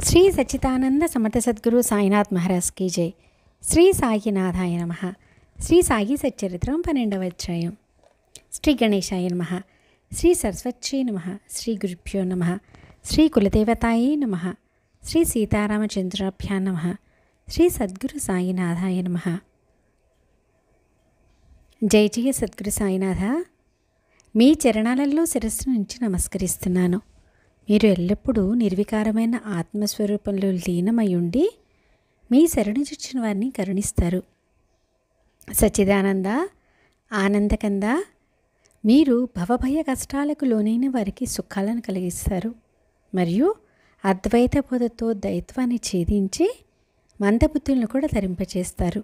శ్రీ సచ్చిదానంద సమర్థ సద్గురు సాయినాథ్ మహారాజ్ కీ జై. శ్రీ సాయినాథాయ నమః. శ్రీ సాయి సచ్చరిత్రం 12వ అధ్యాయం. శ్రీ గణేశాయ నమః. శ్రీ సరస్వత్యై నమః. శ్రీ గురుభ్యో నమః. శ్రీ కులదేవతాయై నమః. శ్రీ సీతారామచంద్రాభ్యాం నమః. శ్రీ సద్గురు సాయినాథాయ నమః. జై జయ సద్గురు సాయినాథ. మీ చరణాలలో శిరస్సు నుంచి నమస్కరిస్తున్నాను. మీరు ఎల్లప్పుడూ నిర్వికారమైన ఆత్మస్వరూపంలో లీనమై ఉండి మీ శరణు చొచ్చిన వారిని కరుణిస్తారు. సచ్చిదానంద, ఆనందకంద, మీరు భవభయ కష్టాలకు లోనైన వారికి సుఖాలను కలిగిస్తారు మరియు అద్వైత బోధతో దైత్వాన్ని ఛేదించి మందబుద్ధులను కూడా ధరింపచేస్తారు.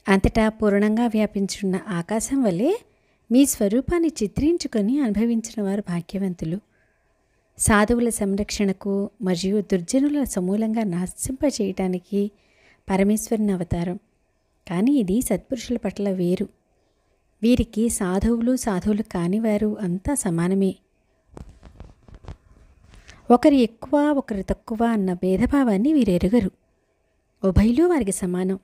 అంతటా పూర్ణంగా వ్యాపించున్న ఆకాశం వలె మీ స్వరూపాన్ని చిత్రించుకొని అనుభవించిన వారు భాగ్యవంతులు. సాధువుల సంరక్షణకు మరియు దుర్జనుల సమూలంగా నాశింపచేయటానికి పరమేశ్వరుని అవతారం. కానీ ఇది సత్పురుషుల పట్ల వేరు. వీరికి సాధువులు కానివారు అంతా సమానమే. ఒకరు ఎక్కువ ఒకరు తక్కువ అన్న భేదభావాన్ని వీరు ఎరుగరు. ఉభయులు వారికి సమానం.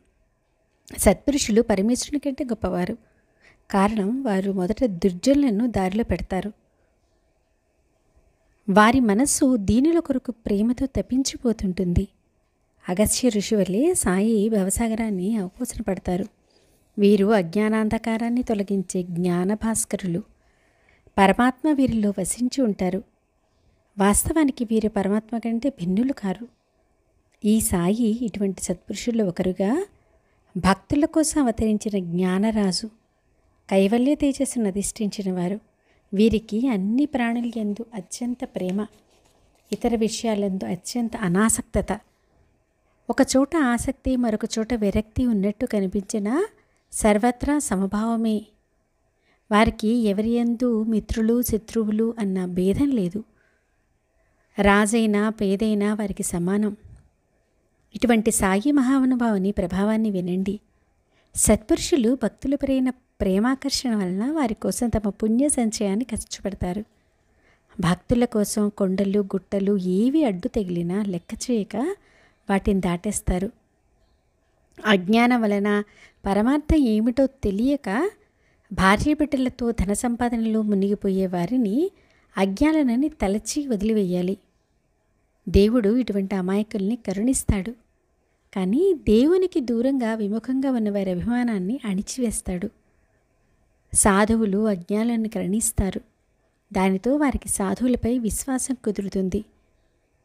సత్పురుషులు పరమేశ్వరుని కంటే గొప్పవారు. కారణం, వారు మొదట దుర్జనులను దారిలో పెడతారు. వారి మనస్సు దీనుల కొరకు ప్రేమతో తప్పించిపోతుంటుంది. అగస్త్య ఋషి వల్లే సాయి భవసాగరాన్ని అవపోసన పడతారు. వీరు అజ్ఞానాంధకారాన్ని తొలగించే జ్ఞానభాస్కరులు. పరమాత్మ వీరిలో వసించి ఉంటారు. వాస్తవానికి వీరు పరమాత్మ కంటే భిన్నులు కారు. ఈ సాయి ఇటువంటి సత్పురుషుల్లో ఒకరుగా భక్తుల కోసం అవతరించిన జ్ఞానరాజు, కైవల్య తేజస్సును అధిష్ఠించిన వారు. వీరికి అన్ని ప్రాణుల యందు అత్యంత ప్రేమ, ఇతర విషయాలందు అత్యంత అనాసక్తత. ఒకచోట ఆసక్తి, మరొక చోట విరక్తి ఉన్నట్టు కనిపించిన సర్వత్రా సమభావమే. వారికి ఎవరి యందు మిత్రులు శత్రువులు అన్న భేదం లేదు. రాజైనా పేదైనా వారికి సమానం. ఇటువంటి సాయి మహానుభావుని ప్రభావాన్ని వినండి. సత్పురుషులు భక్తులపైన ప్రేమాకర్షణ వలన వారి కోసం తమ పుణ్య సంచయాన్ని ఖర్చు పెడతారు. భక్తుల కోసం కొండలు గుట్టలు ఏవి అడ్డు తగిలినా లెక్క చేయక వాటిని దాటేస్తారు. అజ్ఞానం వలన పరమార్థం ఏమిటో తెలియక భార్య బిడ్డలతో ధన సంపాదనలో మునిగిపోయే వారిని అజ్ఞానులని తలచి వదిలివేయాలి. దేవుడు ఇటువంటి అమాయకుల్ని కరుణిస్తాడు. కానీ దేవునికి దూరంగా విముఖంగా ఉన్న వారి అభిమానాన్ని అణిచివేస్తాడు. సాధువులు అజ్ఞానులను కరుణిస్తారు. దానితో వారికి సాధువులపై విశ్వాసం కుదురుతుంది.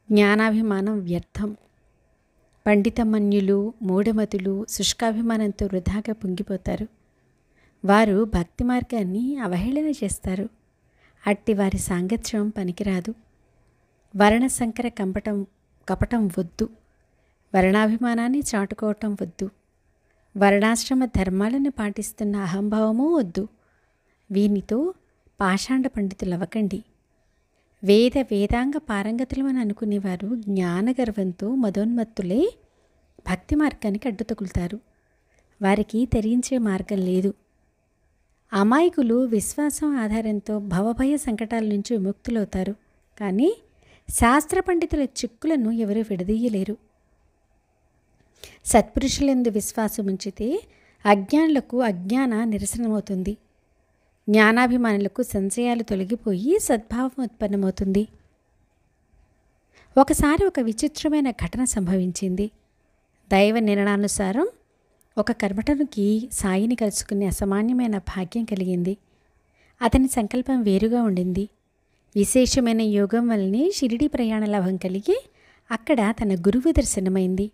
జ్ఞానాభిమానం వ్యర్థం. పండితమన్యులు, మూఢమతులు శుష్కాభిమానంతో వృధాగా పొంగిపోతారు. వారు భక్తి మార్గాన్ని అవహేళన చేస్తారు. అట్టి వారి సాంగత్యం పనికిరాదు. వర్ణసంకర కపటం వద్దు. వర్ణాభిమానాన్ని చాటుకోవటం వద్దు. వర్ణాశ్రమ ధర్మాలను పాటిస్తున్న అహంభావమూ వద్దు. వీనితో పాషాండ పండితులవ్వకండి. వేదాంగ పారంగతులమని అనుకునేవారు జ్ఞానగర్వంతో మదోన్మత్తులై భక్తి మార్గానికి అడ్డు తగులుతారు. వారికి తరించే మార్గం లేదు. అమాయకులు విశ్వాసం ఆధారంతో భవభయ సంకటాల నుంచి విముక్తులవుతారు. కానీ శాస్త్ర పండితుల చిక్కులను ఎవరూ విడదీయలేరు. సత్పురుషులందు విశ్వాసం ఉంచితే అజ్ఞానులకు అజ్ఞాన నిరసనమవుతుంది. జ్ఞానాభిమానులకు సంశయాలు తొలగిపోయి సద్భావం ఉత్పన్నమవుతుంది. ఒకసారి ఒక విచిత్రమైన ఘటన సంభవించింది. దైవ నిర్ణయానుసారం ఒక కర్మఠునికి సాయిని కలుసుకునే అసామాన్యమైన భాగ్యం కలిగింది. అతని సంకల్పం వేరుగా ఉండింది. విశేషమైన యోగం వల్లనే షిరిడి ప్రయాణ లాభం కలిగి అక్కడ తన గురువు దర్శనమైంది.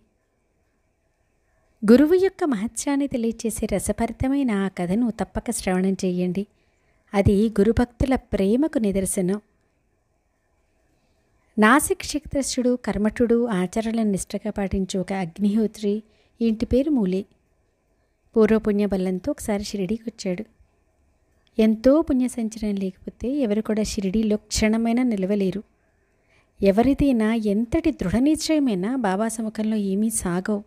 గురువు యొక్క మహత్యాన్ని తెలియచేసే రసభరితమైన ఆ కథను తప్పక శ్రవణం చేయండి. అది గురుభక్తుల ప్రేమకు నిదర్శనం. నాసిక్షిత్రస్తుడు కర్మఠుడు ఆచరణలను నిష్ఠగా పాటించే ఒక అగ్నిహోత్రి. ఇంటి పేరు మూలే. పూర్వపుణ్య బలంతో ఒకసారి షిరిడీకి వచ్చాడు. ఎంతో పుణ్య సంచలనం లేకపోతే ఎవరు కూడా షిరిడీలో క్షణమైనా నిలవలేరు. ఎవరిదైనా ఎంతటి దృఢ నిశ్చయమైనా బాబా సముఖంలో ఏమీ సాగవు.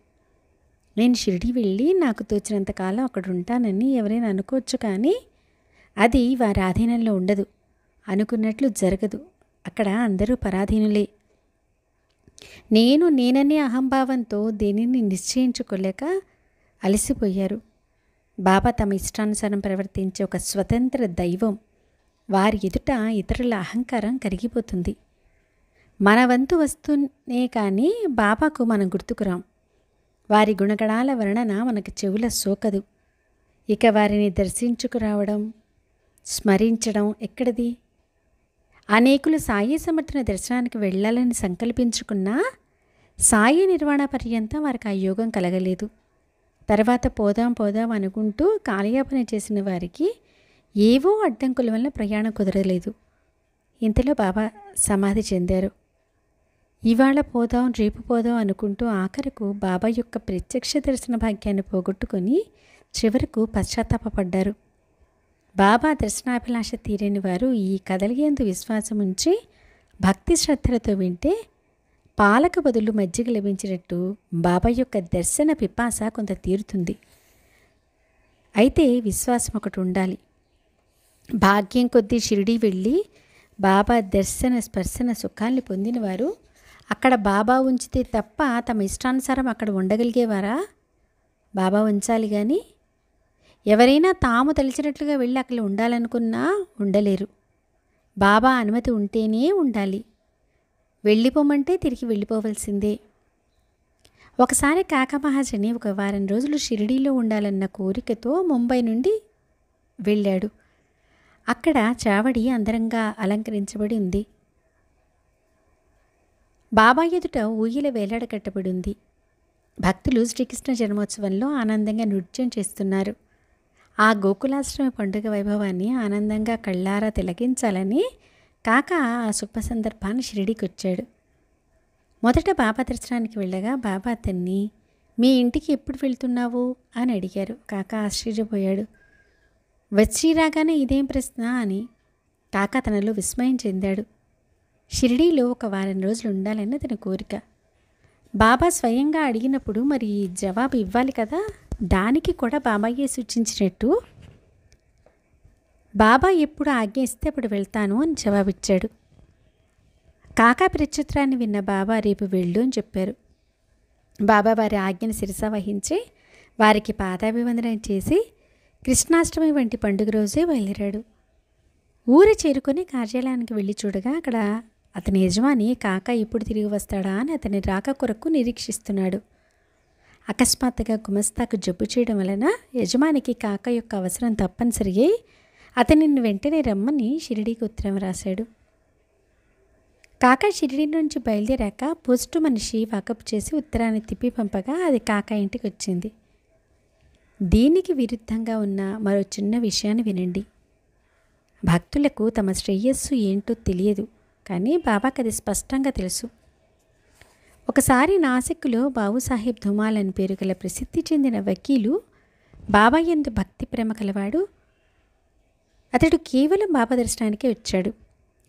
నేను షిరిడీ వెళ్ళి నాకు తోచినంతకాలం అక్కడ ఉంటానని ఎవరైనా అనుకోవచ్చు, కానీ అది వారి ఆధీనంలో ఉండదు. అనుకున్నట్లు జరగదు. అక్కడ అందరూ పరాధీనులే. నేననే అహంభావంతో దేనిని నిశ్చయించుకోలేక అలసిపోయారు. బాబా తమ ఇష్టానుసారం ప్రవర్తించే ఒక స్వతంత్ర దైవం. వారి ఎదుట ఇతరుల అహంకారం కరిగిపోతుంది. మన వంతు వస్తూనే కానీ బాబాకు మనం గుర్తుకురాం. వారి గుణగణాల వర్ణన మనకు చెవుల సోకదు. ఇక వారిని దర్శించుకురావడం, స్మరించడం ఎక్కడిది? అనేకులు సాయి సమర్థన దర్శనానికి వెళ్ళాలని సంకల్పించుకున్నా సాయి నిర్వాణ పర్యంతం వారికి ఆ యోగం కలగలేదు. తర్వాత పోదాం అనుకుంటూ కాలయాపన చేసిన వారికి ఏవో అడ్డంకుల వల్ల ప్రయాణం కుదరలేదు. ఇంతలో బాబా సమాధి చెందారు. ఇవాళ పోదాం, రేపు పోదాం అనుకుంటూ ఆఖరకు బాబా యొక్క ప్రత్యక్ష దర్శన భాగ్యాన్ని పోగొట్టుకొని చివరకు పశ్చాత్తాపడ్డారు. బాబా దర్శనాభిలాష తీరని వారు ఈ కదలియందు విశ్వాసం ఉంచి భక్తి శ్రద్ధలతో వింటే పాలకు బదులు మజ్జిగ లభించినట్టు బాబా యొక్క దర్శన పిపాస కొంత తీరుతుంది. అయితే విశ్వాసం ఒకటి ఉండాలి. భాగ్యం కొద్దీ షిరిడీ వెళ్ళి బాబా దర్శన స్పర్శన సుఖాల్ని పొందినవారు అక్కడ బాబా ఉంచితే తప్ప తమ ఇష్టానుసారం అక్కడ ఉండగలిగేవారా? బాబా ఉంచాలి కానీ ఎవరైనా తాము తలిచినట్లుగా వెళ్ళి అక్కడ ఉండాలనుకున్నా ఉండలేరు. బాబా అనుమతి ఉంటేనే ఉండాలి. వెళ్ళిపోమంటే తిరిగి వెళ్ళిపోవలసిందే. ఒకసారి కాకమహాజని ఒక వారం రోజులు షిరిడీలో ఉండాలన్న కోరికతో ముంబై నుండి వెళ్ళాడు. అక్కడ చావడి అందరంగా అలంకరించబడి ఉంది. బాబా ఎదుట ఊయల వేలాడ కట్టబడి ఉంది. భక్తులు శ్రీకృష్ణ జన్మోత్సవంలో ఆనందంగా నృత్యం చేస్తున్నారు. ఆ గోకులాశ్రమ పండుగ వైభవాన్ని ఆనందంగా కళ్ళారా తిలకించాలని కాక ఆ శుభ సందర్భాన్ని షిరిడీకి వచ్చాడు. మొదట బాబా దర్శనానికి వెళ్ళగా బాబా అతన్ని మీ ఇంటికి ఎప్పుడు వెళ్తున్నావు అని అడిగారు. కాక ఆశ్చర్యపోయాడు. వచ్చి రాగానే ఇదేం ప్రశ్న అని కాక తనలో విస్మయం చెందాడు. షిరిడీలో ఒక వారం రోజులు ఉండాలని అతని కోరిక. బాబా స్వయంగా అడిగినప్పుడు మరి జవాబు ఇవ్వాలి కదా. దానికి కూడా బాబాయే సూచించినట్టు బాబా ఎప్పుడు ఆజ్ఞ ఇస్తే అప్పుడు వెళ్తాను అని జవాబిచ్చాడు. కాకా ప్రత్యుత్తరాన్ని విన్న బాబా రేపు వెళ్ళు అని చెప్పారు. బాబా వారి ఆజ్ఞను శిరస వహించి వారికి పాదాభివందనం చేసి కృష్ణాష్టమి వంటి పండుగ రోజే బయలుదేరాడు. ఊరు చేరుకొని కార్యాలయానికి వెళ్ళి చూడగా అక్కడ అతని యజమాని కాక ఎప్పుడు తిరిగి వస్తాడా అని అతని రాక కొరకు నిరీక్షిస్తున్నాడు. అకస్మాత్తుగా గుమస్తాకు జబ్బు చేయడం వలన యజమానికి కాక యొక్క అవసరం తప్పనిసరి అయి అతనిని వెంటనే రమ్మని షిరిడీకి ఉత్తరం రాశాడు. కాక షిరిడీ నుంచి బయలుదేరాక పోస్టు మనిషి వాకప్ చేసి ఉత్తరాన్ని తిప్పి పంపగా అది కాక ఇంటికి వచ్చింది. దీనికి విరుద్ధంగా ఉన్న మరో చిన్న విషయాన్ని వినండి. భక్తులకు తమ శ్రేయస్సు ఏంటో తెలియదు, కానీ బాబాకి అది స్పష్టంగా తెలుసు. ఒకసారి నాసిక్లో బాబుసాహెబ్ ధుమాల్ అని పేరు గల ప్రసిద్ధి చెందిన వకీలు బాబా యందు భక్తి ప్రేమ కలవాడు. అతడు కేవలం బాబా దర్శనానికే వచ్చాడు.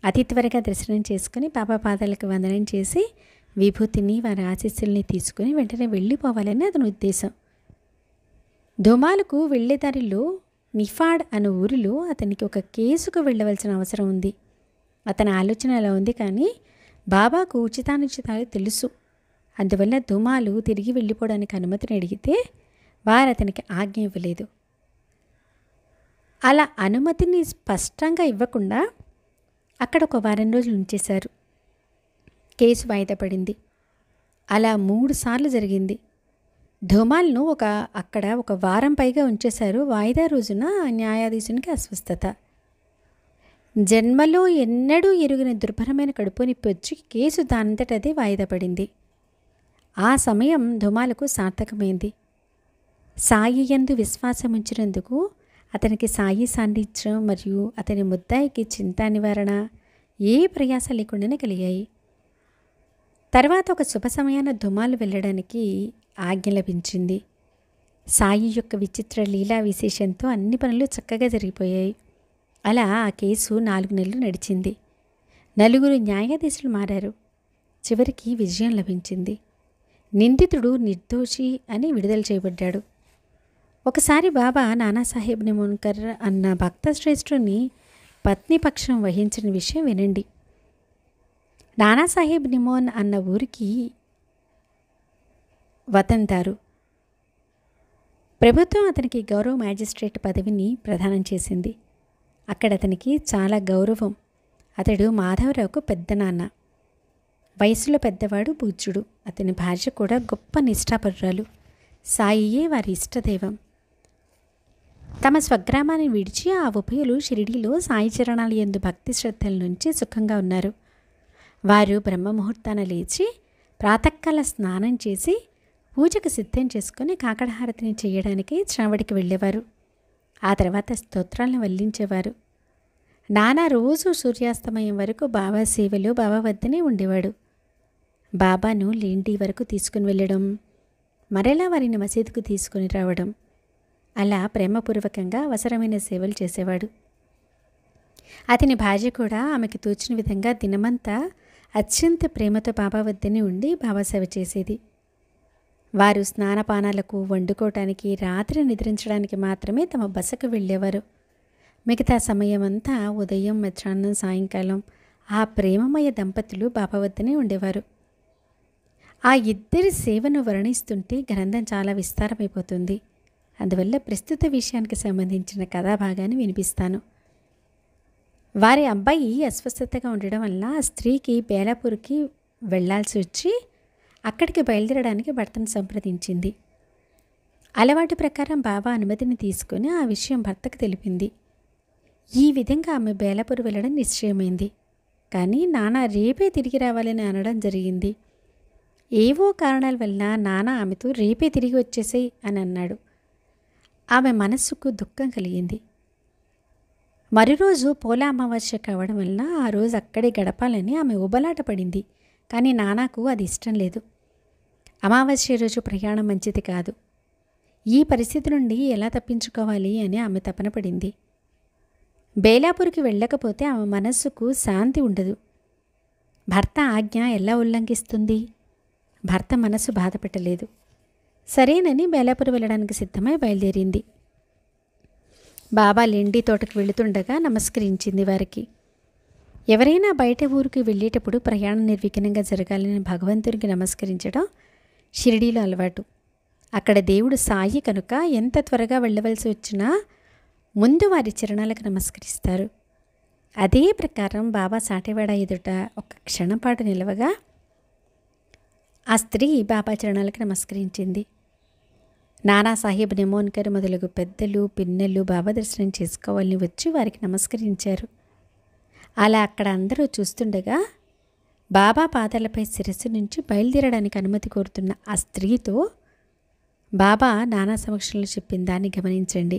అతి త్వరగా దర్శనం చేసుకుని బాబా పాదాలకు వందనం చేసి విభూతిని వారి ఆశీస్సుల్ని తీసుకుని వెంటనే వెళ్ళిపోవాలని అతని ఉద్దేశం. ధుమాలకు వెళ్ళేదారిలో నిఫాడ్ అనే ఊరిలో అతనికి ఒక కేసుకు వెళ్ళవలసిన అవసరం ఉంది. అతని ఆలోచన అలా ఉంది, కానీ బాబాకు ఉచితానుచితాలు తెలుసు. అందువల్ల ధుమాలు తిరిగి వెళ్ళిపోవడానికి అనుమతిని అడిగితే వారు అతనికి ఆజ్ఞ ఇవ్వలేదు. అలా అనుమతిని స్పష్టంగా ఇవ్వకుండా అక్కడ ఒక వారం రోజులు ఉంచేశారు. కేసు వాయిదా పడింది. అలా 3 సార్లు జరిగింది. ధుమాల్ను అక్కడ ఒక వారం పైగా ఉంచేశారు. వాయిదా రోజున న్యాయాధీశునికి అస్వస్థత. జన్మలో ఎన్నడూ ఎరుగని దుర్భరమైన కడుపు నొప్పి వచ్చి కేసు దానంతటదే వాయిదా పడింది. ఆ సమయం ధుమాలకు సార్థకమైంది. సాయి యందు విశ్వాసం ఉంచినందుకు అతనికి సాయి సాన్నిధ్యం మరియు అతని ముద్దాయికి చింతా నివారణ ఏ ప్రయాస లేకుండానే కలిగాయి. తర్వాత ఒక శుభ సమయాన ధుమాలు వెళ్ళడానికి ఆజ్ఞ లభించింది. సాయి యొక్క విచిత్ర లీలా విశేషంతో అన్ని పనులు చక్కగా జరిగిపోయాయి. అలా ఆ కేసు 4 నెలలు నడిచింది. 4 న్యాయాధీశులు మారారు. చివరికి విజయం లభించింది. నిందితుడు నిర్దోషి అని విడుదల చేయబడ్డాడు. ఒకసారి బాబా నానాసాహెబ్ నిమోన్కర్ అన్న భక్త శ్రేష్ఠుని పత్ని పక్షం వహించిన విషయం వినండి. నానాసాహెబ్ నిమోన్ అన్న ఊరికి వతందారు. ప్రభుత్వం అతనికి గౌరవ మ్యాజిస్ట్రేట్ పదవిని ప్రదానం చేసింది. అక్కడ అతనికి చాలా గౌరవం. అతడు మాధవరావుకు పెద్దనాన్న. వయసులో పెద్దవాడు, పూజ్యుడు. అతని భార్య కూడా గొప్ప నిష్ఠాపరురాలు. సాయియే వారి ఇష్టదైవం. తమ స్వగ్రామాన్ని విడిచి ఆ ఉభయులు షిరిడీలో సాయి చరణాల యందు భక్తి శ్రద్ధల నుంచి సుఖంగా ఉన్నారు. వారు బ్రహ్మముహూర్తాన లేచి ప్రాతకాల స్నానం చేసి పూజకు సిద్ధం చేసుకుని కాకడహారతిని చేయడానికి శ్రావడికి వెళ్ళేవారు. ఆ తర్వాత స్తోత్రాలను వల్లించేవారు. నానా రోజు సూర్యాస్తమయం వరకు బాబా సేవలో బాబా వద్దనే ఉండేవాడు. బాబాను లేండి వరకు తీసుకుని వెళ్ళడం, మరలా వారిని మసీదుకు తీసుకుని రావడం, అలా ప్రేమపూర్వకంగా అవసరమైన సేవలు చేసేవాడు. అతని భార్య కూడా ఆమెకు తోచిన విధంగా దినమంతా అత్యంత ప్రేమతో బాబా వద్దనే ఉండి బాబా సేవ చేసేది. వారు స్నానపానాలకు, వండుకోవటానికి, రాత్రి నిద్రించడానికి మాత్రమే తమ బసకు వెళ్ళేవారు. మిగతా సమయమంతా ఉదయం, మధ్యాహ్నం, సాయంకాలం ఆ ప్రేమమయ దంపతులు బాబా వద్దనే ఉండేవారు. ఆ ఇద్దరి సేవను వర్ణిస్తుంటే గ్రంథం చాలా విస్తారమైపోతుంది. అందువల్ల ప్రస్తుత విషయానికి సంబంధించిన కథాభాగాన్ని వినిపిస్తాను. వారి అబ్బాయి అస్వస్థతగా ఉండడం వల్ల ఆ స్త్రీకి బేలాపూర్కి వెళ్లాల్సి వచ్చి అక్కడికి బయలుదేరడానికి భర్తను సంప్రదించింది. అలవాటు ప్రకారం బాబా అనుమతిని తీసుకుని ఆ విషయం భర్తకు తెలిపింది. ఈ విధంగా ఆమె బేలాపూర్ వెళ్ళడం నిశ్చయమైంది. కానీ నాన్న రేపే తిరిగి రావాలని అనడం జరిగింది. ఏవో కారణాల వల్ల నాన్న ఆమెతో రేపే తిరిగి వచ్చేసేయ్ అని అన్నాడు. ఆమె మనస్సుకు దుఃఖం కలిగింది. మరురోజు పోలా అమావాస్య కావడం వల్ల ఆ రోజు అక్కడే గడపాలని ఆమె ఉబలాట పడింది. కానీ నాన్నకు అది ఇష్టం లేదు. అమావాస్య రోజు ప్రయాణం మంచిది కాదు. ఈ పరిస్థితి నుండి ఎలా తప్పించుకోవాలి అని ఆమె తపన పడింది. బేలాపూర్కి వెళ్ళకపోతే ఆమె మనస్సుకు శాంతి ఉండదు. భర్త ఆజ్ఞ ఎలా ఉల్లంఘిస్తుంది? భర్త మనసు బాధపెట్టలేదు. సరేనని బేలాపూర్ వెళ్ళడానికి సిద్ధమై బయలుదేరింది. బాబా లెండి తోటకు వెళుతుండగా నమస్కరించింది వారికి. ఎవరైనా బయట ఊరికి వెళ్ళేటప్పుడు ప్రయాణం నిర్విఘ్నంగా జరగాలని భగవంతునికి నమస్కరించడం షిరిడీలో అలవాటు. అక్కడ దేవుడు సాయి కనుక ఎంత త్వరగా వెళ్ళవలసి వచ్చినా ముందు వారి చరణాలకు నమస్కరిస్తారు. అదే ప్రకారం బాబా సాటెవాడ ఎదుట ఒక క్షణపాటు నిలవగా ఆ స్త్రీ బాబా చరణాలకు నమస్కరించింది. నానాసాహెబ్ నెమోన్కర్ మొదలగు పెద్దలు, పిన్నెలు బాబా దర్శనం చేసుకోవాలని వచ్చి వారికి నమస్కరించారు. అలా అక్కడ అందరూ చూస్తుండగా బాబా పాదాలపై శిరస్సు నుంచి బయలుదేరడానికి అనుమతి కోరుతున్న ఆ స్త్రీతో బాబా నానా సమక్షంలో చెప్పిన దాన్ని గమనించండి.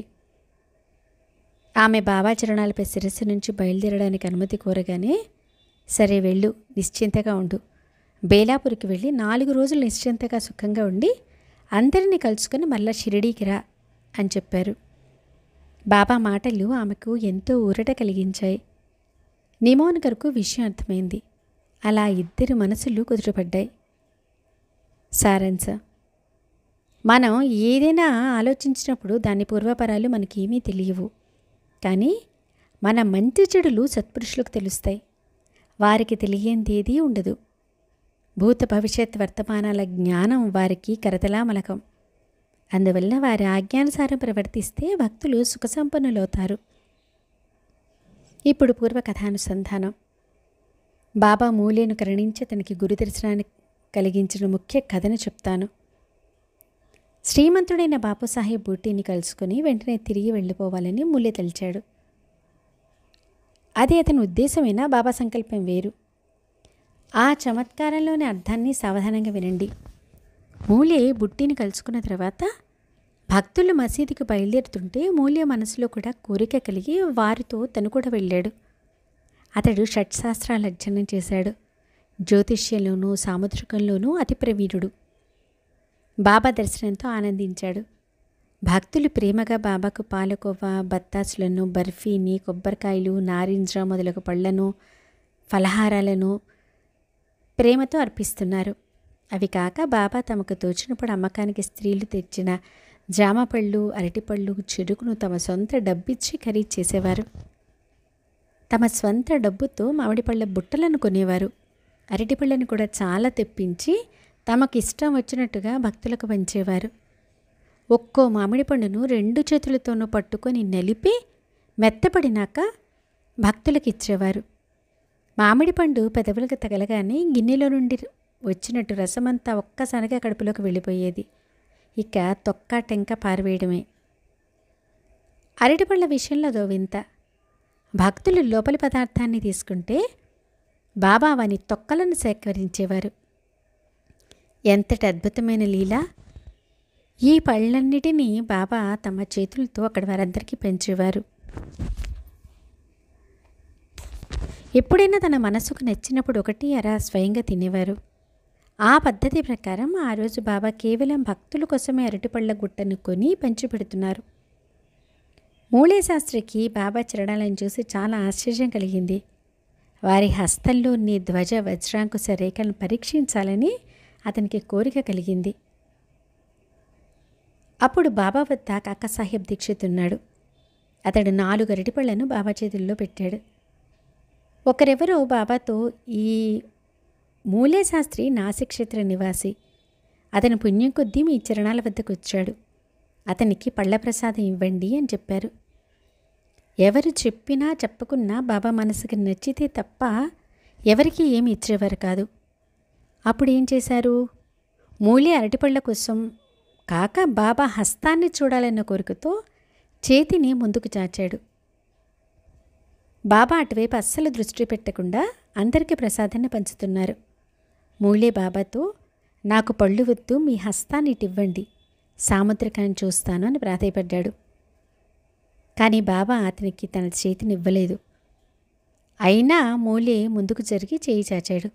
ఆమె బాబా చరణాలపై శిరస్సు నుంచి బయలుదేరడానికి అనుమతి కోరగానే, సరే వెళ్ళు, నిశ్చింతగా ఉండు, బేలాపూర్కి వెళ్ళి 4 రోజులు నిశ్చింతగా సుఖంగా ఉండి అందరినీ కలుసుకుని మళ్ళా షిరిడీకి రా అని చెప్పారు. బాబా మాటలు ఆమెకు ఎంతో ఊరట కలిగించాయి. నిమోన్కర్కు విషయం అర్థమైంది. అలా ఇద్దరి మనసులు కుదుటపడ్డాయి. సారాంశ: మనం ఏదైనా ఆలోచించినప్పుడు దాని పూర్వపరాలు మనకేమీ తెలియవు. కానీ మన మంచి చెడులు సత్పురుషులకు తెలుస్తాయి. వారికి తెలియందేదీ ఉండదు. భూత భవిష్యత్ వర్తమానాల జ్ఞానం వారికి కరతలామలకం. అందువల్ల వారి ఆజ్ఞానుసారం ప్రవర్తిస్తే భక్తులు సుఖసంపన్నులవుతారు. ఇప్పుడు పూర్వకథానుసంధానం. బాబా మూలేను కరుణించి అతనికి గురు దర్శనాన్ని కలిగించిన ముఖ్య కథను చెప్తాను. శ్రీమంతుడైన బాపుసాహెబ్ బూటీని కలుసుకుని వెంటనే తిరిగి వెళ్ళిపోవాలని మూలే తలిచాడు. అది అతని ఉద్దేశమైనా బాబా సంకల్పం వేరు. ఆ చమత్కారంలోని అర్థాన్ని సావధానంగా వినండి. మూలే బుట్టిని కలుసుకున్న తర్వాత భక్తులు మసీదుకు బయలుదేరుతుంటే మూల్య మనసులో కూడా కోరిక కలిగి వారితో తను కూడా వెళ్ళాడు. అతడు షట్శాస్త్రాల అధ్యయనం చేశాడు. జ్యోతిష్యంలోనూ సాముద్రికంలోనూ అతి ప్రవీణుడు. బాబా దర్శనంతో ఆనందించాడు. భక్తులు ప్రేమగా బాబాకు పాలకోవ, బత్తాసులను, బర్ఫీని, కొబ్బరికాయలు, నారింజ మొదలగు పళ్లను, ఫలహారాలను ప్రేమతో అర్పిస్తున్నారు. అవి కాక బాబా తమకు తోచినప్పుడు అమ్మకానికి స్త్రీలు తెచ్చిన జామపళ్ళు, అరటిపళ్ళు, చెరుకును తమ సొంత డబ్బిచ్చి ఖరీదు చేసేవారు. తమ స్వంత డబ్బుతో మామిడి పళ్ళ బుట్టలను కొనేవారు. అరటిపళ్ళను కూడా చాలా తెప్పించి తమకిష్టం వచ్చినట్టుగా భక్తులకు పంచేవారు. ఒక్కో మామిడి పండును 2 చేతులతోనూ పట్టుకొని నలిపి మెత్తపడినాక భక్తులకు ఇచ్చేవారు. మామిడి పండు పెదవులకు తగలగానే గిన్నెలో నుండి వచ్చినట్టు రసమంతా ఒక్కసారిగా కడుపులోకి వెళ్ళిపోయేది. ఇక తొక్క టెంక పారవేయడమే. అరటిపళ్ళ విషయంలో అదో వింత. భక్తులు లోపలి పదార్థాన్ని తీసుకుంటే బాబా వాని తొక్కలను సేకరించేవారు. ఎంతటి అద్భుతమైన లీల! ఈ పళ్ళన్నిటినీ బాబా తమ చేతులతో అక్కడ వారందరికీ పెంచేవారు. ఎప్పుడైనా తన మనసుకు నచ్చినప్పుడు 1 అర స్వయంగా తినేవారు. ఆ పద్ధతి ప్రకారం ఆ రోజు బాబా కేవలం భక్తుల కోసమే అరటిపళ్ళ గుట్టను కొని పంచిపెడుతున్నారు. మూలే శాస్త్రికి బాబా చరణాలను చూసి చాలా ఆశ్చర్యం కలిగింది. వారి హస్తంలోని ధ్వజ వజ్రాంకుశ రేఖలను పరీక్షించాలని అతనికి కోరిక కలిగింది. అప్పుడు బాబా వద్ద కాకాసాహెబ్ దీక్షిత్ ఉన్నాడు. అతడు 4 అరటిపళ్లను బాబా చేతుల్లో పెట్టాడు. ఒకరెవరో బాబాతో, ఈ మూలే శాస్త్రి నాసిక్ క్షేత్ర నివాసి. అతని పుణ్యం కొద్దీ మీ చరణాల వద్దకు వచ్చాడు. అతనికి పళ్ళ ప్రసాదం ఇవ్వండి అని చెప్పారు. ఎవరు చెప్పినా చెప్పకున్నా బాబా మనసుకి నచ్చితే తప్ప ఎవరికి ఏమి ఇచ్చేవారు కాదు. అప్పుడు ఏం చేశారు? మూలే అరటిపళ్ళ కోసం కాక బాబా హస్తాన్ని చూడాలన్న కోరికతో చేతిని ముందుకు చాచాడు. బాబా అటువైపు అస్సలు దృష్టి పెట్టకుండా అందరికీ ప్రసాదాన్ని పంచుతున్నారు. మూలే బాబాతో, నాకు పళ్ళు వద్దు, మీ హస్తాన్ని ఇటివ్వండి, సాముద్రికాన్ని చూస్తాను అని ప్రాధేయపడ్డాడు. కానీ బాబా అతనికి తన చేతిని ఇవ్వలేదు. అయినా మూలే ముందుకు జరిగి చేయి చాచాడు.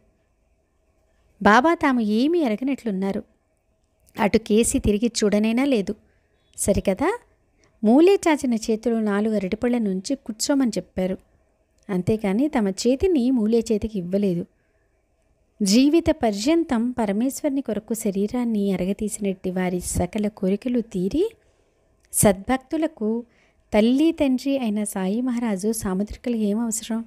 బాబా తాము ఏమీ ఎరగనట్లున్నారు. అటు కేసి తిరిగి చూడనైనా లేదు. సరికదా, మూలే చాచిన చేతులు 4 అరటిపళ్ళ నుంచి కూర్చోమని చెప్పారు. అంతేకాని తమ చేతిని మూలే చేతికి ఇవ్వలేదు. జీవిత పర్యంతం పరమేశ్వరుని కొరకు శరీరాన్ని అరగతీసినట్టి వారి సకల కోరికలు తీరి సద్భక్తులకు తల్లి తండ్రి అయిన సాయి మహారాజు సాముద్రికలు ఏమవసరం?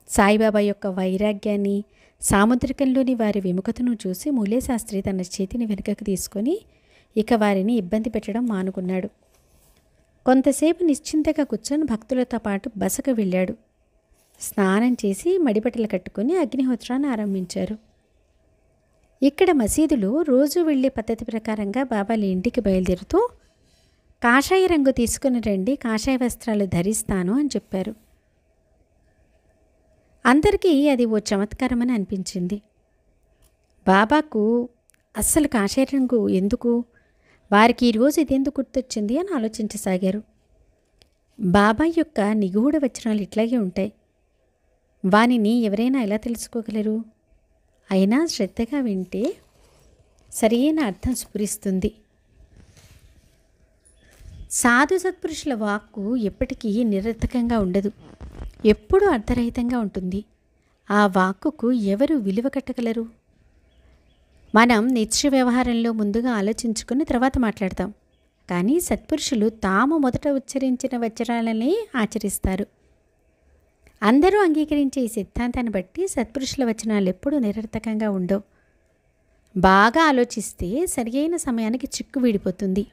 సాయిబాబా యొక్క వైరాగ్యాన్ని, సాముద్రికంలోని వారి విముఖతను చూసి మూలే శాస్త్రి తన చేతిని వెనుకకు తీసుకొని ఇక వారిని ఇబ్బంది పెట్టడం మానుకున్నాడు. కొంతసేపు నిశ్చింతగా కూర్చొని భక్తులతో పాటు బసకు వెళ్ళాడు. స్నానం చేసి మడిబట్టలు కట్టుకొని అగ్నిహోత్రాన్ని ఆరంభించారు. ఇక్కడ మసీదులో రోజు వెళ్ళే పద్ధతి ప్రకారంగా బాబాల ఇంటికి బయలుదేరుతూ, కాషాయ రంగు తీసుకుని రండి, కాషాయ వస్త్రాలు ధరిస్తాను అని చెప్పారు. అందరికీ అది ఓ చమత్కారమని అనిపించింది. బాబాకు అస్సలు కాషాయ రంగు ఎందుకు, వారికి ఈరోజు ఇదెందుకు గుర్తొచ్చింది అని ఆలోచించసాగారు. బాబా యొక్క నిగూఢ వచనాలు ఇట్లాగే ఉంటాయి. వానిని ఎవరైనా ఎలా తెలుసుకోగలరు? అయినా శ్రద్ధగా వింటే సరైన అర్థం స్ఫురిస్తుంది. సాధు సత్పురుషుల వాక్కు ఎప్పటికీ నిరర్థకంగా ఉండదు, ఎప్పుడూ అర్థరహితంగా ఉంటుంది. ఆ వాక్కుకు ఎవరు విలువ కట్టగలరు? మనం నిత్య వ్యవహారంలో ముందుగా ఆలోచించుకుని తర్వాత మాట్లాడతాం. కానీ సత్పురుషులు తాము మొదట ఉచ్చరించిన వచనాలనే ఆచరిస్తారు. అందరూ అంగీకరించే ఈ సిద్ధాంతాన్ని బట్టి సత్పురుషుల వచనాలు ఎప్పుడూ నిరర్థకంగా ఉండవు. బాగా ఆలోచిస్తే సరియైన సమయానికి చిక్కు వీడిపోతుంది.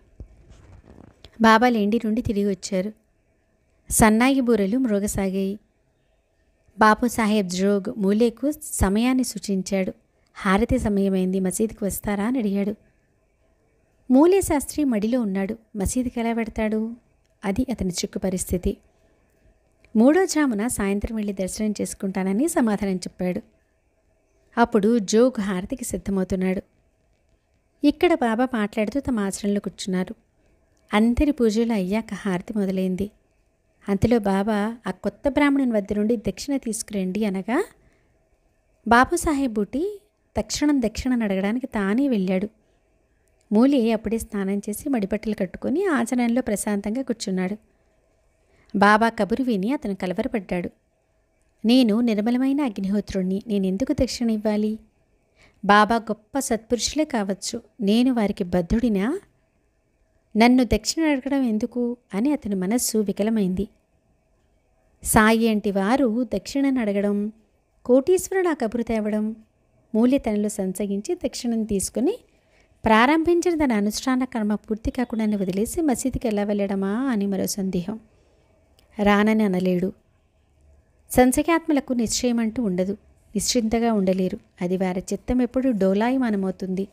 బాబా లెండి నుండి తిరిగి వచ్చారు. సన్నాయి బూరలు మ్రోగసాగాయి. బాపుసాహెబ్ జోగ్ మూలేకు సమయాన్ని సూచించాడు. హారతి సమయమైంది, మసీదుకి వస్తారా అని అడిగాడు. మూలే శాస్త్రి మడిలో ఉన్నాడు, మసీదుకి ఎలా పెడతాడు? అది అతని చిక్కు పరిస్థితి. 3వ జామున సాయంత్రం వెళ్ళి దర్శనం చేసుకుంటానని సమాధానం చెప్పాడు. అప్పుడు జోగ్ హారతికి సిద్ధమవుతున్నాడు. ఇక్కడ బాబా మాట్లాడుతూ తమ ఆశ్రమంలో కూర్చున్నారు. అందరి పూజలు అయ్యాక హారతి మొదలైంది. అంతలో బాబా ఆ కొత్త బ్రాహ్మణుని వద్ద నుండి దక్షిణ తీసుకురండి అనగా బాపుసాహెబ్ బూటి తక్షణం దక్షిణను అడగడానికి తానే వెళ్ళాడు. మూలి అప్పుడే స్నానం చేసి మడిబట్టలు కట్టుకొని ఆసనంలో ప్రశాంతంగా కూర్చున్నాడు. బాబా కబురు విని అతను కలవరపడ్డాడు. నేను నిర్మలమైన అగ్నిహోత్రుణ్ణి, నేనెందుకు దక్షిణ ఇవ్వాలి? బాబా గొప్ప సత్పురుషులే కావచ్చు, నేను వారికి బద్ధుడినా? నన్ను దక్షిణ అడగడం ఎందుకు అని అతని మనస్సు వికలమైంది. సాయి అంటి వారు దక్షిణను అడగడం, కోటీశ్వరుడు ఆ కబురు తేవడం, మూల్య తనలో సంచయించి దక్షిణం తీసుకుని ప్రారంభించిన తన అనుష్ఠాన కర్మ పూర్తి కాకుండానే వదిలేసి మసీదుకి ఎలా వెళ్ళడమా అని మరో సందేహం. రానని అనలేడు. సంశయాత్మలకు నిశ్చయం అంటూ ఉండదు. నిశ్చింతగా ఉండలేరు. అది వారి చిత్తం ఎప్పుడు డోలాయమానమవుతుంది.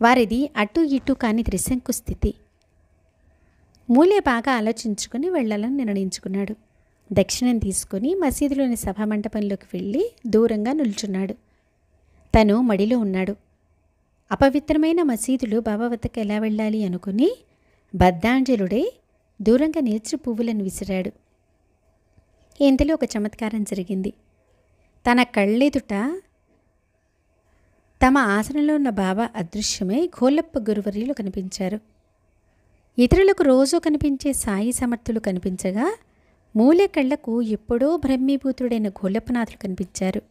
వారిది అటు ఇటు కాని త్రిశంకు స్థితి. మూల్య బాగా ఆలోచించుకుని వెళ్ళాలని నిర్ణయించుకున్నాడు. దక్షిణం తీసుకుని మసీదులోని సభామంటపంలోకి వెళ్ళి దూరంగా నిల్చున్నాడు. తను మడిలో ఉన్నాడు. అపవిత్రమైన మసీదులో బాబా వద్దకు ఎలా వెళ్ళాలి అనుకుని బద్ధాంజలుడే దూరంగా నిలిచి పువ్వులను విసిరాడు. ఇంతలో ఒక చమత్కారం జరిగింది. తన కళ్ళెదుట తమ ఆసనంలో ఉన్న బాబా అదృశ్యమై గోలప్ప గురువర్యులు కనిపించారు. ఇతరులకు రోజూ కనిపించే సాయి సమర్థులు కనిపించగా మూలే కళ్లకు ఎప్పుడో బ్రహ్మీభూతుడైన గోలప్పనాథులు కనిపించారు.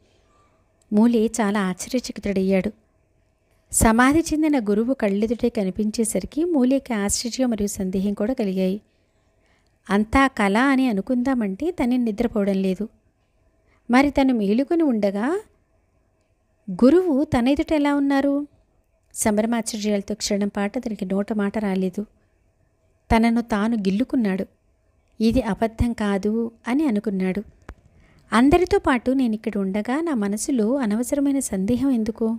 మూలే చాలా ఆశ్చర్యచకితుడయ్యాడు. సమాధి చెందిన గురువు కళ్ళెదుటే కనిపించేసరికి మూలేకి ఆశ్చర్యం మరియు సందేహం కూడా కలిగాయి. అంతా కళ అని అనుకుందామంటే తనని నిద్రపోవడం లేదు. మరి తను మేలుకొని ఉండగా గురువు తన ఎదుట ఎలా ఉన్నారు? సంభ్రమాశ్చర్యాలతో క్షణం పాటు అతనికి నోట మాట రాలేదు. తనను తాను గిల్లుకున్నాడు. ఇది అబద్ధం కాదు అని అనుకున్నాడు. అందరితో పాటు నేను ఇక్కడ ఉండగా నా మనసులో అనవసరమైన సందేహం ఎందుకు?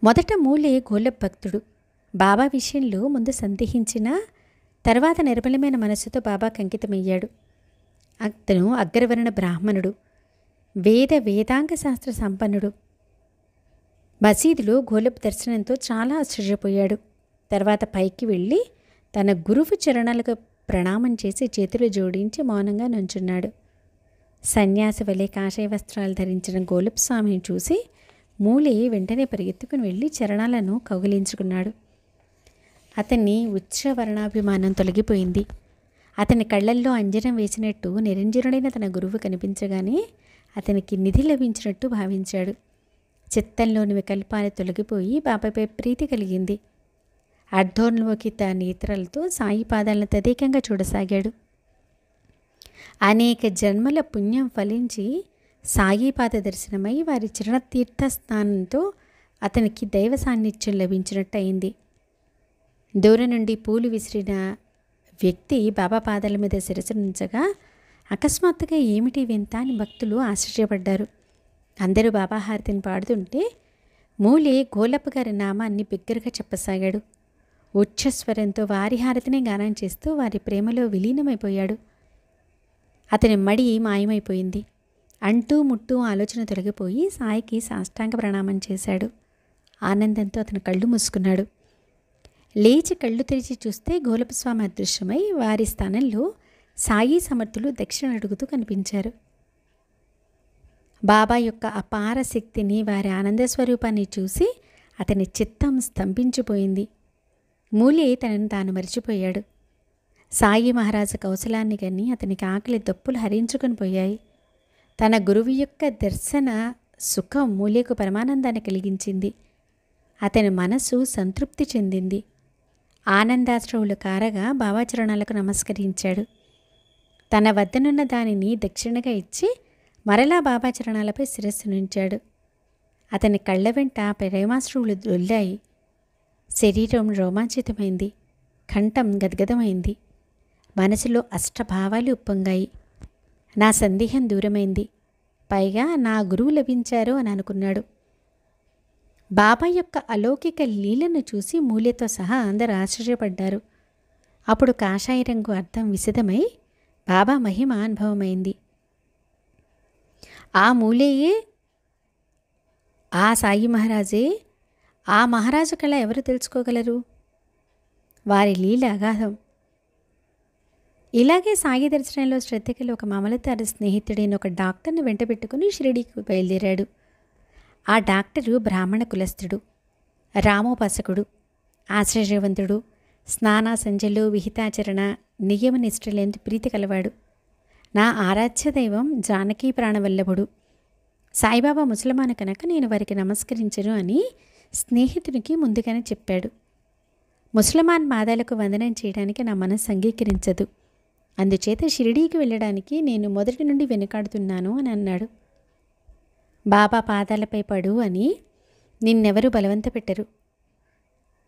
మొదట మూలే గోలప్ భక్తుడు. బాబా విషయంలో ముందు సందేహించినా తర్వాత నిర్మలమైన మనస్సుతో బాబాకు అంకితమయ్యాడు. అతను అగ్రవర్ణ బ్రాహ్మణుడు, వేదాంగ శాస్త్ర సంపన్నుడు. మసీదులో గోలప్ దర్శనంతో చాలా ఆశ్చర్యపోయాడు. తర్వాత పైకి వెళ్ళి తన గురువు చరణాలకు ప్రణామం చేసి చేతులు జోడించి మౌనంగా నుంచున్నాడు. సన్యాసి వలె కాషాయ వస్త్రాలు ధరించిన గోలప్ స్వామిని చూసి మూలే వెంటనే పరిగెత్తుకుని వెళ్ళి చరణాలను కౌగిలించుకున్నాడు. అతన్ని ఉచ్చవర్ణాభిమానం తొలగిపోయింది. అతని కళ్ళల్లో అంజనం వేసినట్టు నిరంజనుడైన తన గురువు కనిపించగానే అతనికి నిధి లభించినట్టు భావించాడు. చిత్తంలోని వికల్పాలు తొలగిపోయి బాబాపై ప్రీతి కలిగింది. అర్ధోన్లోకిత నేత్రాలతో సాయి పాదాలను తదేకంగా చూడసాగాడు. అనేక జన్మల పుణ్యం ఫలించి సాయి పాద దర్శనమై వారి చరణతీర్థ స్నానంతో అతనికి దైవ సాన్నిధ్యం లభించినట్టు అయింది. దూరం నుండి పూలు విసిరిన వ్యక్తి బాబా పాదాల మీద శిరసునుంచగా అకస్మాత్తుగా ఏమిటి వింత అని భక్తులు ఆశ్చర్యపడ్డారు. అందరూ బాబా హారతిని పాడుతుంటే మూలే గోలప్ప గారి నామాన్ని బిగ్గరగా చెప్పసాగాడు. ఉచ్చస్వరంతో వారి హారతినే గానం చేస్తూ వారి ప్రేమలో విలీనమైపోయాడు. అతని మడి మాయమైపోయింది. అంటూ ముట్టూ ఆలోచన తొలగిపోయి సాయికి సాష్టాంగ ప్రణామం చేశాడు. ఆనందంతో అతను కళ్ళు మూసుకున్నాడు. లేచి కళ్ళు తెరిచి చూస్తే గోలపస్వామి అదృశ్యమై వారి స్థానంలో సాయి సమర్థులు దక్షిణ అడుగుతూ కనిపించారు. బాబా యొక్క అపార శక్తిని, వారి ఆనంద స్వరూపాన్ని చూసి అతని చిత్తం స్తంభించిపోయింది. మూలే తనను తాను మరిచిపోయాడు. సాయి మహారాజు కౌశలాన్ని గని అతనికి ఆకలి దప్పులు హరించుకొని పోయాయి. తన గురువు యొక్క దర్శన సుఖం మూలేకు పరమానందాన్ని కలిగించింది. అతని మనసు సంతృప్తి చెందింది. ఆనందాశ్రవులు కారగా బాబాచరణాలకు నమస్కరించాడు. తన వద్దనున్న దానిని దక్షిణగా ఇచ్చి మరలా బాబాచరణాలపై శిరస్సు నుంచాడు. అతని కళ్ళ వెంట ప్రేమాశ్రువులు దొల్లాయి. శరీరం రోమాంచితమైంది. కంఠం గద్గదమైంది. మనసులో అష్టభావాలు ఉప్పొంగాయి. నా సందేహం దూరమైంది. పైగా నా గురువు లభించారు అని అనుకున్నాడు. బాబా యొక్క అలౌకిక లీలను చూసి మూల్యతో సహా అందరూ ఆశ్చర్యపడ్డారు. అప్పుడు కాషాయ రంగు అర్థం విశదమై బాబా మహిమ అనుభవమైంది. ఆ మూలేయే ఆ సాయి మహారాజే. ఆ మహారాజు కళ ఎవరు తెలుసుకోగలరు? వారి లీల అగాధం. ఇలాగే సాయి దర్శనంలో శ్రద్ధ గల ఒక మమలతార స్నేహితుడైన ఒక డాక్టర్ని వెంట పెట్టుకుని షిరిడీకి బయలుదేరాడు. ఆ డాక్టరు బ్రాహ్మణ కులస్థుడు, రామోపాసకుడు, ఆశ్చర్యవంతుడు, స్నాన సంజలు విహితాచరణ నియమనిష్టలేందు ప్రీతి కలవాడు. నా ఆరాధ్య దైవం జానకీ ప్రాణవల్లభుడు. సాయిబాబా ముసలమాన కనుక నేను వారికి నమస్కరించను అని స్నేహితునికి ముందుగానే చెప్పాడు. ముసలమాన్ పాదాలకు వందనం చేయడానికి నా మనసు అంగీకరించదు. అందుచేత షిరిడీకి వెళ్ళడానికి నేను మొదటి నుండి వెనుకాడుతున్నాను అని అన్నాడు. బాబా పాదాలపై పడు అని నిన్నెవరూ బలవంత పెట్టరు.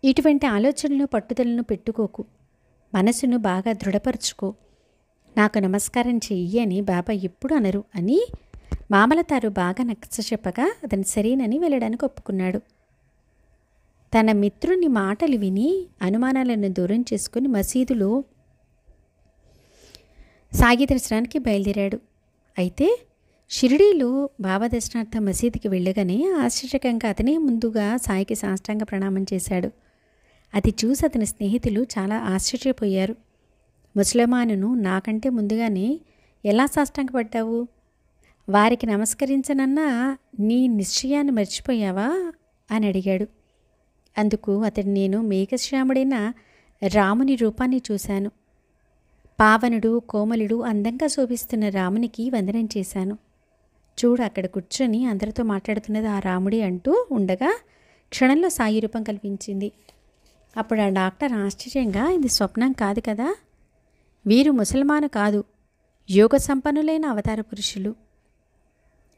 ఇటువంటి ఆలోచనలు పట్టుదలను పెట్టుకోకు. మనసును బాగా దృఢపరుచుకో. నాకు నమస్కారం చెయ్యి అని బాబా ఎప్పుడు అనరు అని మామలతారు బాగా నచ్చ చెప్పగా అతను సరేనని వెళ్ళడానికి ఒప్పుకున్నాడు. తన మిత్రుని మాటలు విని అనుమానాలను దూరం చేసుకుని మసీదులో సాయి దర్శనానికి బయలుదేరాడు. అయితే షిరిడీలో బాబా దర్శనార్థం మసీదుకి వెళ్ళగానే ఆశ్చర్యకంగా అతనే ముందుగా సాయికి సాష్టాంగ ప్రణామం చేశాడు. అది చూసి అతని స్నేహితులు చాలా ఆశ్చర్యపోయారు. ముసలమానును నాకంటే ముందుగానే ఎలా సాష్టాంగపడ్డావు? వారికి నమస్కరించనన్నా నీ నిశ్చయాన్ని మర్చిపోయావా అని అడిగాడు. అందుకు అతడు నేను మేఘశ్యాముడైన రాముని రూపాన్ని చూశాను. పావనుడు కోమలుడు అందంగా శోభిస్తున్న రామునికి వందనం చేశాను. చూడు అక్కడ కూర్చొని అందరితో మాట్లాడుతున్నది ఆ రాముడి అంటూ ఉండగా క్షణంలో సాయి రూపం కల్పించింది. అప్పుడు ఆ డాక్టర్ ఆశ్చర్యంగా ఇది స్వప్నం కాదు కదా, వీరు ముసల్మాను కాదు, యోగ సంపన్నులైన అవతార పురుషులు.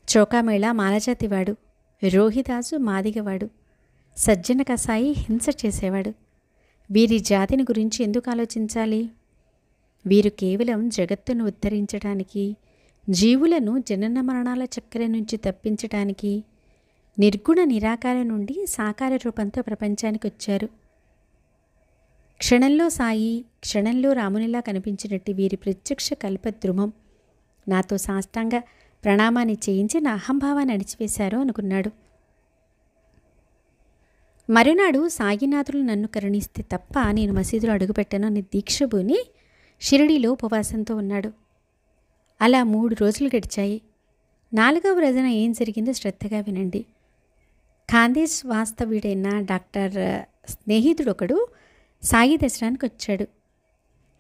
చోకామేళ మాలజాతివాడు, రోహిదాసు మాదిగవాడు, సజ్జన కసాయి హింస చేసేవాడు. వీరి జాతిని గురించి ఎందుకు ఆలోచించాలి? వీరు కేవలం జగత్తును ఉద్ధరించడానికి, జీవులను జనన మరణాల చక్కెర నుంచి తప్పించటానికి నిర్గుణ నిరాకార నుండి సాకార రూపంతో ప్రపంచానికి వచ్చారు. క్షణంలో సాయి, క్షణంలో రామునిలా కనిపించినట్టు వీరి ప్రత్యక్ష కల్పద్రుమం నాతో సాష్టాంగ ప్రణామాన్ని చేయించి నా అహంభావాన్ని అణిచివేశారు అనుకున్నాడు. మరునాడు సాయినాథులు నన్ను కరుణిస్తే తప్ప నేను మసీదులో అడుగుపెట్టను అని దీక్షభూని షిరిడీలో ఉపవాసంతో ఉన్నాడు. అలా 3 రోజులు గడిచాయి. 4వ రోజున ఏం జరిగిందో శ్రద్ధగా వినండి. ఖాందేశ్ వాస్తవ్యుడైన డాక్టర్ స్నేహితుడొకడు సాయి దర్శనానికి వచ్చాడు.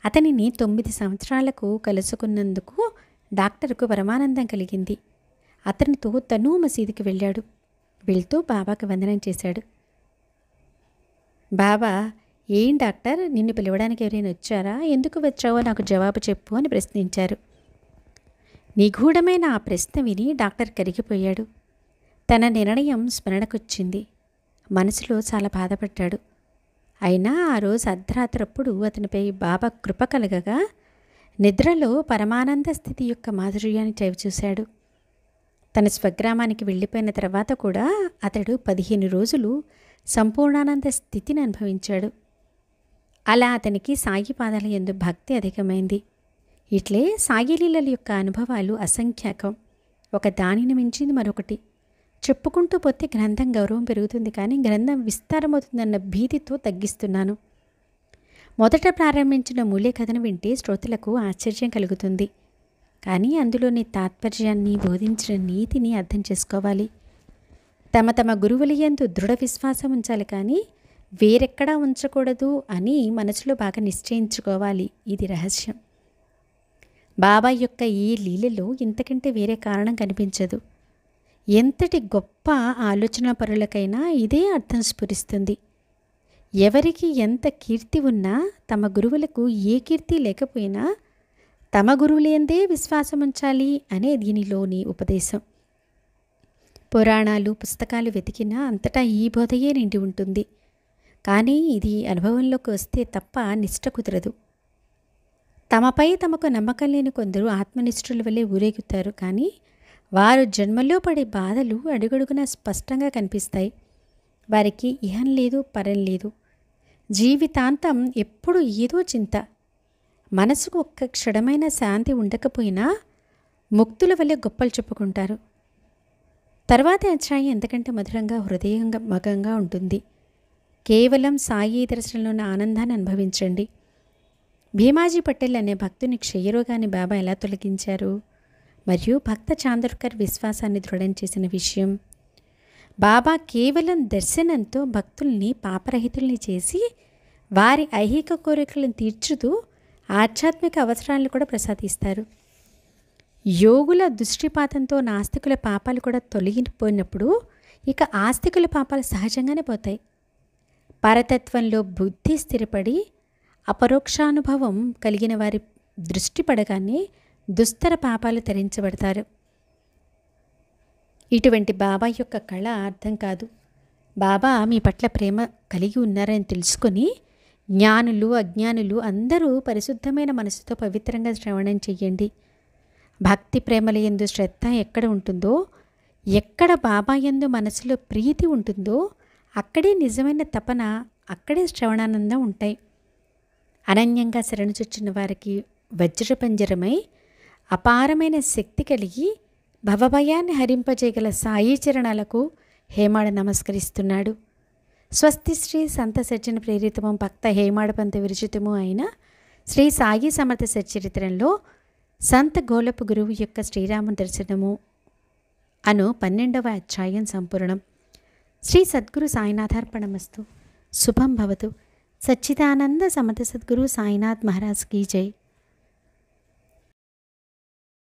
అతనిని 9 సంవత్సరాలకు కలుసుకున్నందుకు డాక్టర్కు పరమానందం కలిగింది. అతనితో తను మసీదుకి వెళ్ళాడు. వెళ్తూ బాబాకి వందనం చేశాడు. బాబా, ఏం డాక్టర్, నిన్ను పిలవడానికి ఎవరైనా వచ్చారా? ఎందుకు వచ్చావో నాకు జవాబు చెప్పు అని ప్రశ్నించారు. నిగూఢమైన ఆ ప్రశ్న విని డాక్టర్ కరిగిపోయాడు. తన నిర్ణయం స్మరణకొచ్చింది. మనసులో చాలా బాధపడ్డాడు. అయినా ఆ రోజు అర్ధరాత్రప్పుడు అతనిపై బాబా కృప కలగగా నిద్రలో పరమానంద స్థితి యొక్క మాధుర్యాన్ని చవిచూశాడు. తన స్వగ్రామానికి వెళ్ళిపోయిన తర్వాత కూడా అతడు 15 రోజులు సంపూర్ణానంద స్థితిని అనుభవించాడు. అలా అతనికి సాయి పాదాల యందు భక్తి అధికమైంది. ఇట్లే సాయి లీలల యొక్క అనుభవాలు అసంఖ్యాకం. ఒక దానిని మించింది మరొకటి. చెప్పుకుంటూ పోతే గ్రంథం గౌరవం పెరుగుతుంది, కానీ గ్రంథం విస్తారమవుతుందన్న భీతితో తగ్గిస్తున్నాను. మొదట ప్రారంభించిన మూల్య కథను వింటే శ్రోతలకు ఆశ్చర్యం కలుగుతుంది, కానీ అందులోని తాత్పర్యాన్ని, బోధించిన నీతిని అర్థం చేసుకోవాలి. తమ తమ గురువుల యందు దృఢ విశ్వాసం ఉంచాలి, కానీ వేరెక్కడా ఉంచకూడదు అని మనసులో బాగా నిశ్చయించుకోవాలి. ఇది రహస్యం. బాబా యొక్క ఈ లీలలో ఇంతకంటే వేరే కారణం కనిపించదు. ఎంతటి గొప్ప ఆలోచన పరులకైనా ఇదే అర్థం స్ఫురిస్తుంది. ఎవరికి ఎంత కీర్తి ఉన్నా తమ గురువులకు ఏ కీర్తి లేకపోయినా తమ గురువులేందే విశ్వాసం ఉంచాలి అనే దీనిలోని ఉపదేశం. పురాణాలు, పుస్తకాలు వెతికినా అంతటా ఈ బోధయే నిండి ఉంటుంది. కానీ ఇది అనుభవంలోకి వస్తే తప్ప నిష్ట కుదరదు. తమపై తమకు నమ్మకం లేని కొందరు ఆత్మనిష్ఠుల వల్లే ఊరేగుతారు, కానీ వారు జన్మల్లో పడే బాధలు అడుగడుగునా స్పష్టంగా కనిపిస్తాయి. వారికి ఇహం లేదు, పరం లేదు. జీవితాంతం ఎప్పుడు ఏదో చింత. మనసుకు ఒక్క క్షణమైన శాంతి ఉండకపోయినా ముక్తుల వల్లే గొప్పలు చెప్పుకుంటారు. తర్వాతి అధ్యాయం ఎంతకంటే మధురంగా, హృదయమగంగా ఉంటుంది. కేవలం సాయి దర్శనంలోని ఆనందాన్ని అనుభవించండి. భీమాజీ పటేల్ అనే భక్తుని క్షయరోగాన్ని బాబా ఎలా తొలగించారు, మరియు భక్త చాందర్కర్ విశ్వాసాన్ని దృఢం చేసిన విషయం. బాబా కేవలం దర్శనంతో భక్తుల్ని పాపరహితుల్ని చేసి వారి ఐహిక కోరికలను తీర్చుతూ ఆధ్యాత్మిక అవసరాలను కూడా ప్రసాదిస్తారు. యోగుల దృష్టిపాతంతో నాస్తికుల పాపాలు కూడా తొలగిపోయినప్పుడు ఇక ఆస్తికుల పాపాలు సహజంగానే పోతాయి. పరతత్వంలో బుద్ధి స్థిరపడి అపరోక్షానుభవం కలిగిన వారి దృష్టి పడగానే దుస్తర పాపాలు తరించబడతారు. ఇటువంటి బాబా యొక్క కళ అర్థం కాదు. బాబా మీ పట్ల ప్రేమ కలిగి ఉన్నారని తెలుసుకొని జ్ఞానులు అజ్ఞానులు అందరూ పరిశుద్ధమైన మనసుతో పవిత్రంగా శ్రవణం చెయ్యండి. భక్తి ప్రేమల యందు శ్రద్ధ ఎక్కడ ఉంటుందో, ఎక్కడ బాబా యందు మనసులో ప్రీతి ఉంటుందో అక్కడే నిజమైన తపన, అక్కడే శ్రవణానందం ఉంటాయి. అనన్యంగా శరణుచొచ్చిన వారికి వజ్రపంజరమై అపారమైన శక్తి కలిగి భవభయాన్ని హరింపజేయగల సాయి చరణాలకు హేమాడ నమస్కరిస్తున్నాడు. స్వస్తి శ్రీ సంత సజ్జన ప్రేరితము భక్త హేమాడ పంత విరచితము అయిన శ్రీ సాయి సమర్థ సచ్చరిత్రంలో సంత గోలపు గురువు యొక్క శ్రీరామ దర్శనము అను 12వ అధ్యాయం సంపూర్ణం. శ్రీ సద్గురు సాయినాథార్పణమస్తు. శుభం భవతు. సచ్చిదానంద సమర్థ సద్గురు సాయినాథ్ మహారాజ్ కీ జై.